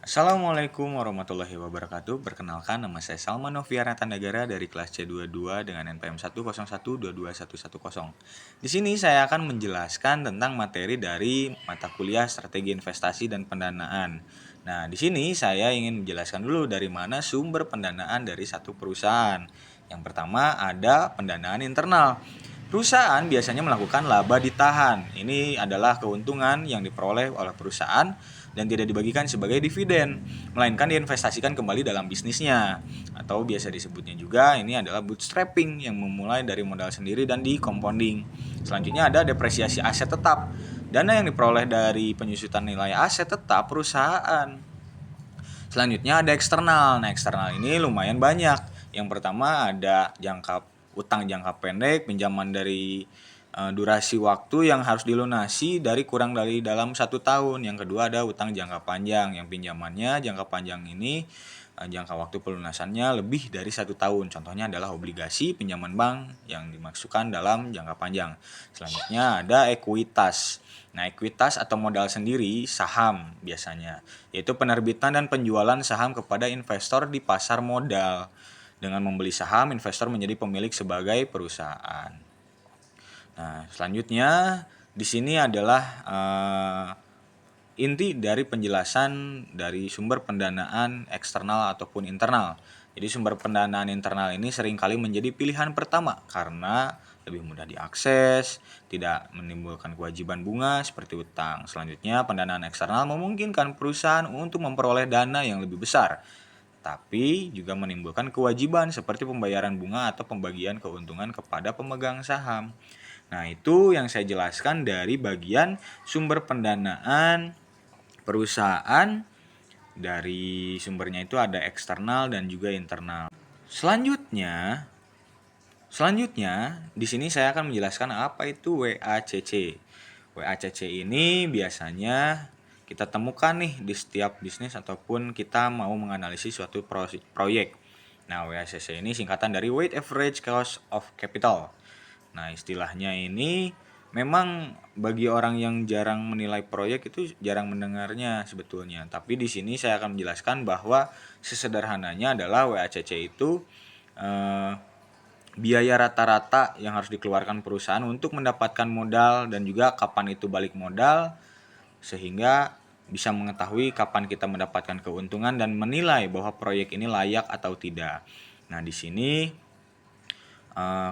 Assalamualaikum warahmatullahi wabarakatuh. Perkenalkan, nama saya Salman Noviara Tandagara dari kelas C22 dengan NPM 101222110. Di sini saya akan menjelaskan tentang materi dari mata kuliah Strategi Investasi dan Pendanaan. Nah, di sini saya ingin menjelaskan dulu dari mana sumber pendanaan dari satu perusahaan. Yang pertama ada pendanaan internal. Perusahaan biasanya melakukan laba ditahan. Ini adalah keuntungan yang diperoleh oleh perusahaan dan tidak dibagikan sebagai dividen, melainkan diinvestasikan kembali dalam bisnisnya. Atau biasa disebutnya juga ini adalah bootstrapping yang memulai dari modal sendiri dan di compounding. Selanjutnya ada depresiasi aset tetap. Dana yang diperoleh dari penyusutan nilai aset tetap perusahaan. Selanjutnya ada eksternal. Nah, eksternal ini lumayan banyak. Yang pertama ada utang jangka pendek, pinjaman dari durasi waktu yang harus dilunasi kurang dari dalam 1 tahun. Yang kedua ada utang jangka panjang, yang pinjamannya jangka panjang ini jangka waktu pelunasannya lebih dari 1 tahun. Contohnya adalah obligasi pinjaman bank yang dimaksudkan dalam jangka panjang. Selanjutnya ada ekuitas. Nah, ekuitas atau modal sendiri saham biasanya, yaitu penerbitan dan penjualan saham kepada investor di pasar modal. Dengan membeli saham, investor menjadi pemilik sebagai perusahaan. Nah, selanjutnya di sini adalah inti dari penjelasan dari sumber pendanaan eksternal ataupun internal. Jadi sumber pendanaan internal ini seringkali menjadi pilihan pertama karena lebih mudah diakses, tidak menimbulkan kewajiban bunga seperti utang. Selanjutnya, pendanaan eksternal memungkinkan perusahaan untuk memperoleh dana yang lebih besar, tapi juga menimbulkan kewajiban seperti pembayaran bunga atau pembagian keuntungan kepada pemegang saham. Nah, itu yang saya jelaskan dari bagian sumber pendanaan perusahaan. Dari sumbernya itu ada eksternal dan juga internal. Selanjutnya di sini saya akan menjelaskan apa itu WACC. WACC ini biasanya kita temukan nih di setiap bisnis ataupun kita mau menganalisis suatu proyek. Nah, WACC ini singkatan dari Weighted Average Cost of Capital. Nah, istilahnya ini memang bagi orang yang jarang menilai proyek itu jarang mendengarnya sebetulnya. Tapi di sini saya akan menjelaskan bahwa sesederhananya adalah WACC itu biaya rata-rata yang harus dikeluarkan perusahaan untuk mendapatkan modal dan juga kapan itu balik modal, sehingga bisa mengetahui kapan kita mendapatkan keuntungan dan menilai bahwa proyek ini layak atau tidak. Nah, di sini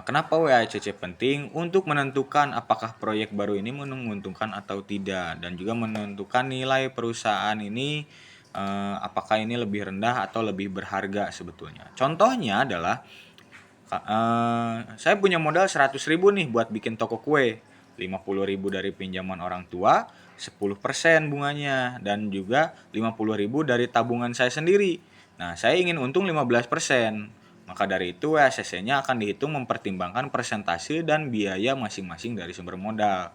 kenapa WACC penting untuk menentukan apakah proyek baru ini menguntungkan atau tidak, dan juga menentukan nilai perusahaan ini apakah ini lebih rendah atau lebih berharga sebetulnya. Contohnya adalah saya punya modal 100.000 nih buat bikin toko kue. 50.000 dari pinjaman orang tua, 10% bunganya, dan juga 50.000 dari tabungan saya sendiri. Nah, saya ingin untung 15%. Maka dari itu WACC-nya akan dihitung mempertimbangkan persentase dan biaya masing-masing dari sumber modal.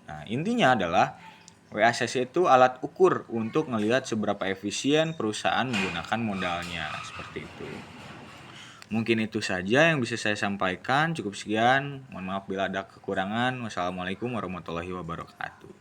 Nah, intinya adalah WACC itu alat ukur untuk melihat seberapa efisien perusahaan menggunakan modalnya, seperti itu. Mungkin itu saja yang bisa saya sampaikan. Cukup sekian. Mohon maaf bila ada kekurangan. Wassalamualaikum warahmatullahi wabarakatuh.